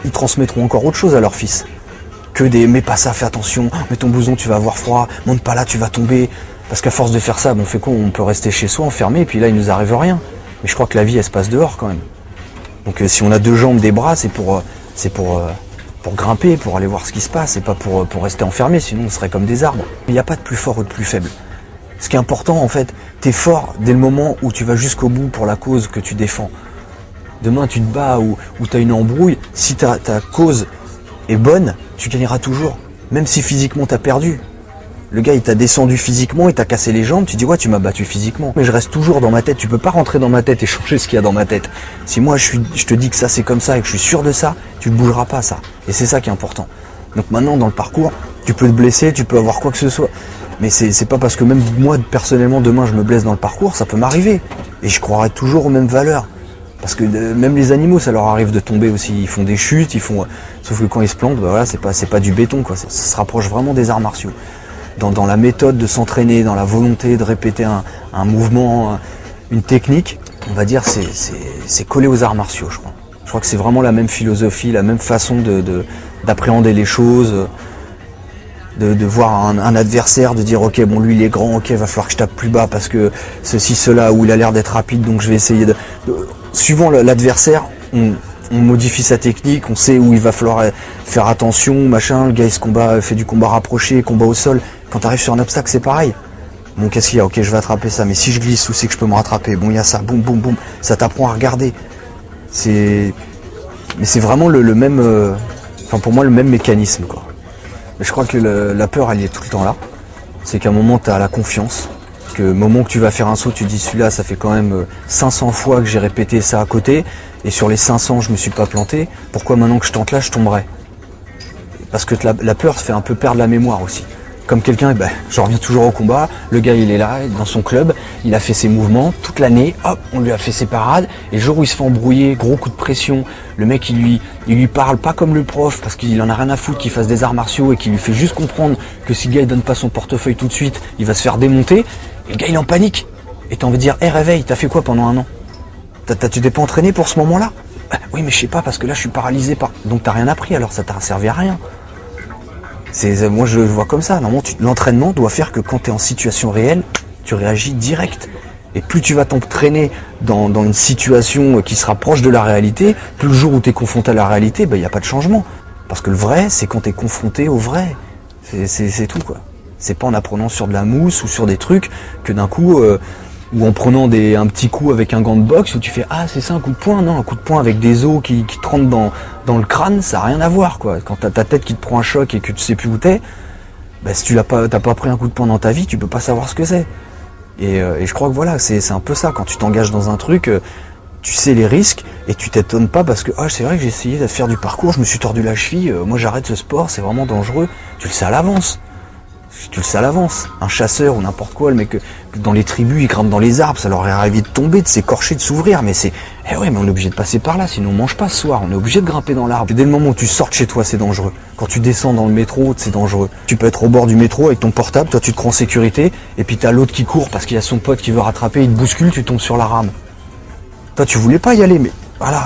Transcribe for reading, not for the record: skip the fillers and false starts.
ils transmettront encore autre chose à leur fils. Que des mets pas ça, fais attention, mets ton blouson, tu vas avoir froid, monte pas là, tu vas tomber. Parce qu'à force de faire ça, on fait quoi? On peut rester chez soi enfermé et puis là il nous arrive rien. Mais je crois que la vie elle se passe dehors quand même. Donc si on a 2 jambes, des bras, c'est pour grimper, pour aller voir ce qui se passe, et pas pour rester enfermé, sinon on serait comme des arbres. Il n'y a pas de plus fort ou de plus faible. Ce qui est important en fait, t'es fort dès le moment où tu vas jusqu'au bout pour la cause que tu défends. Demain tu te bats ou t'as une embrouille, si ta cause est bonne, tu gagneras toujours, même si physiquement t'as perdu. Le gars il t'a descendu physiquement, il t'a cassé les jambes, tu dis ouais tu m'as battu physiquement, mais je reste toujours dans ma tête, tu peux pas rentrer dans ma tête et changer ce qu'il y a dans ma tête. Si moi je te dis que ça c'est comme ça et que je suis sûr de ça, tu ne bougeras pas ça, et c'est ça qui est important. Donc maintenant dans le parcours, tu peux te blesser, tu peux avoir quoi que ce soit, mais c'est pas parce que même moi personnellement demain je me blesse dans le parcours, ça peut m'arriver, et je croirai toujours aux mêmes valeurs. Parce que même les animaux, ça leur arrive de tomber aussi. Ils font des chutes, sauf que quand ils se plantent, bah voilà, c'est pas du béton, quoi. Ça se rapproche vraiment des arts martiaux. Dans la méthode de s'entraîner, dans la volonté de répéter un mouvement, une technique, on va dire, c'est collé aux arts martiaux, je crois. Je crois que c'est vraiment la même philosophie, la même façon d'appréhender les choses, de voir un adversaire, de dire ok bon lui il est grand, ok va falloir que je tape plus bas parce que ceci, cela, ou il a l'air d'être rapide donc je vais essayer suivant l'adversaire, on modifie sa technique, on sait où il va falloir faire attention, machin, le gars il se combat, fait du combat rapproché, combat au sol, quand tu arrives sur un obstacle c'est pareil. Bon qu'est-ce qu'il y a, ok je vais attraper ça, mais si je glisse, où c'est que je peux me rattraper, bon il y a ça, boum boum boum, ça t'apprend à regarder. Mais c'est vraiment le même, enfin pour moi le même mécanisme quoi. Mais je crois que la peur elle est tout le temps là, c'est qu'à un moment tu as la confiance, que au moment que tu vas faire un saut, tu dis celui-là ça fait quand même 500 fois que j'ai répété ça à côté, et sur les 500 je me suis pas planté, pourquoi maintenant que je tente là je tomberai? Parce que la peur fait un peu perdre la mémoire aussi. Comme quelqu'un, je reviens toujours au combat, le gars il est là, dans son club, il a fait ses mouvements toute l'année, hop, on lui a fait ses parades, et le jour où il se fait embrouiller, gros coup de pression, le mec il lui parle pas comme le prof, parce qu'il en a rien à foutre qu'il fasse des arts martiaux, et qu'il lui fait juste comprendre que si le gars il donne pas son portefeuille tout de suite, il va se faire démonter, et le gars il est en panique, et t'as envie de dire, hé réveille, t'as fait quoi pendant 1 an? Tu t'es pas entraîné pour ce moment-là? Oui mais je sais pas, parce que là je suis paralysé par... Donc t'as rien appris, alors ça t'a servi à rien. Moi je le vois comme ça, normalement l'entraînement doit faire que quand tu es en situation réelle, tu réagis direct. Et plus tu vas t'entraîner dans une situation qui se rapproche de la réalité, plus le jour où tu es confronté à la réalité, il n'y a pas de changement. Parce que le vrai, c'est quand tu es confronté au vrai. C'est tout quoi. C'est pas en apprenant sur de la mousse ou sur des trucs que d'un coup, ou en prenant un petit coup avec un gant de boxe où tu fais ah c'est ça un coup de poing, non un coup de poing avec des os qui te rentrent dans le crâne, ça n'a rien à voir quoi. Quand t'as ta tête qui te prend un choc et que tu sais plus où t'es, si tu t'as pas pris un coup de poing dans ta vie, tu peux pas savoir ce que c'est. Et je crois que voilà, c'est un peu ça, quand tu t'engages dans un truc, tu sais les risques et tu t'étonnes pas parce que c'est vrai que j'ai essayé de faire du parcours, je me suis tordu la cheville, moi j'arrête ce sport, c'est vraiment dangereux, tu le sais à l'avance. Tu le sais à l'avance, un chasseur ou n'importe quoi, le mec dans les tribus, il grimpe dans les arbres, ça leur est arrivé de tomber, de s'écorcher, de s'ouvrir, mais mais on est obligé de passer par là, sinon on mange pas ce soir, on est obligé de grimper dans l'arbre. Dès le moment où tu sors de chez toi, c'est dangereux. Quand tu descends dans le métro, c'est dangereux. Tu peux être au bord du métro avec ton portable, toi tu te crois en sécurité, et puis t'as l'autre qui court parce qu'il y a son pote qui veut rattraper, il te bouscule, tu tombes sur la rame. Toi tu voulais pas y aller, mais voilà.